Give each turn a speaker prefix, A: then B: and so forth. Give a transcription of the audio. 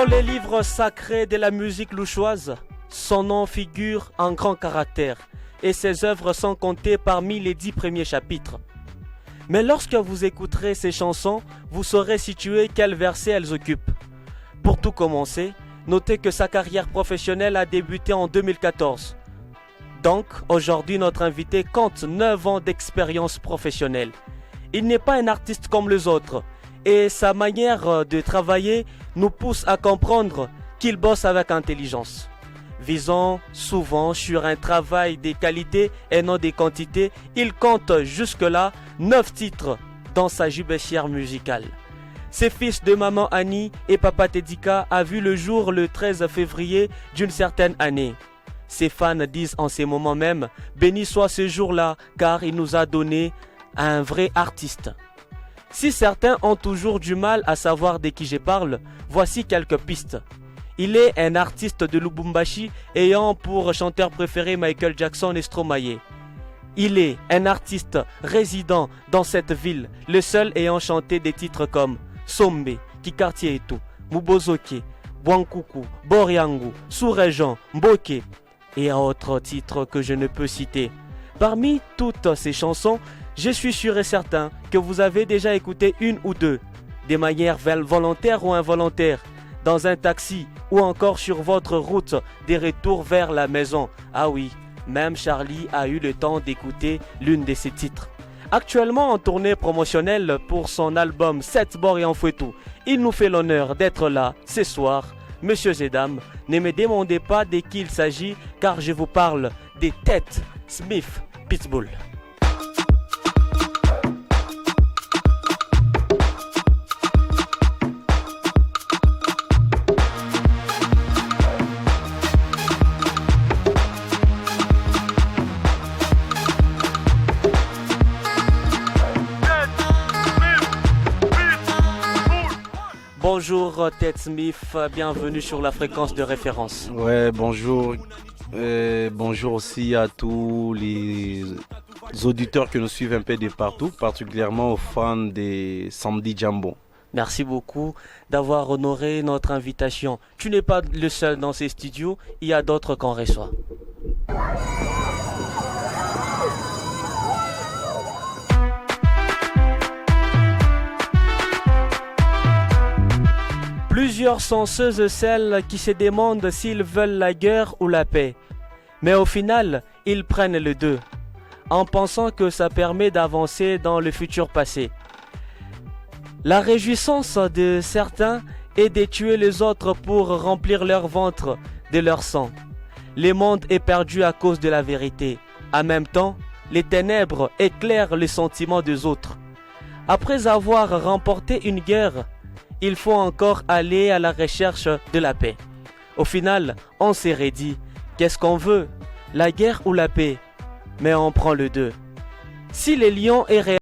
A: les livres sacrés de la musique louchoise, son nom figure en grand caractère et ses œuvres sont comptées parmi les 10 premiers chapitres. Mais lorsque vous écouterez ces chansons, vous saurez situer quel verset elles occupent. Pour tout commencer, notez que sa carrière professionnelle a débuté en 2014. Donc, aujourd'hui, notre invité compte 9 ans d'expérience professionnelle. Il n'est pas un artiste comme les autres et sa manière de travailler nous pousse à comprendre qu'il bosse avec intelligence. Visant souvent sur un travail des qualités et non des quantités, il compte jusque-là 9 titres dans sa jubilaire musicale. Ses fils de maman Annie et papa Tedika a vu le jour le 13 février d'une certaine année. Ses fans disent en ces moments même « Béni soit ce jour-là car il nous a donné un vrai artiste ». Si certains ont toujours du mal à savoir de qui je parle, voici quelques pistes. Il est un artiste de Lubumbashi ayant pour chanteur préféré Michael Jackson et Stromae. Il est un artiste résident dans cette ville, le seul ayant chanté des titres comme Sombe, Kikartie et tout, Mubozoke, Bwankuku, Boryangu, Sous-Régent, Mboke et autres titres que je ne peux citer. Parmi toutes ces chansons, je suis sûr et certain que vous avez déjà écouté une ou deux, de manière volontaire ou involontaire, dans un taxi ou encore sur votre route des retours vers la maison. Ah oui, même Charlie a eu le temps d'écouter l'une de ces titres. Actuellement en tournée promotionnelle pour son album 7 bords et en fouettou, il nous fait l'honneur d'être là ce soir. Messieurs et dames, ne me demandez pas de qui il s'agit car je vous parle des Ted Smith Pitbull. Bonjour Ted Smith, bienvenue sur la fréquence de référence.
B: Ouais, bonjour. Bonjour aussi à tous les auditeurs que nous suivent un peu de partout, particulièrement aux fans des Samedi Jambon.
A: Merci beaucoup d'avoir honoré notre invitation. Tu n'es pas le seul dans ces studios, il y a d'autres qu'on reçoit. Plusieurs sont ceux et celles qui se demandent s'ils veulent la guerre ou la paix. Mais au final, ils prennent les deux, en pensant que ça permet d'avancer dans le futur passé. La réjouissance de certains est de tuer les autres pour remplir leur ventre de leur sang. Le monde est perdu à cause de la vérité. En même temps, les ténèbres éclairent les sentiments des autres. Après avoir remporté une guerre, il faut encore aller à la recherche de la paix. Au final, on s'est redit, qu'est-ce qu'on veut, la guerre ou la paix? Mais on prend le deux. Si les lions est réel,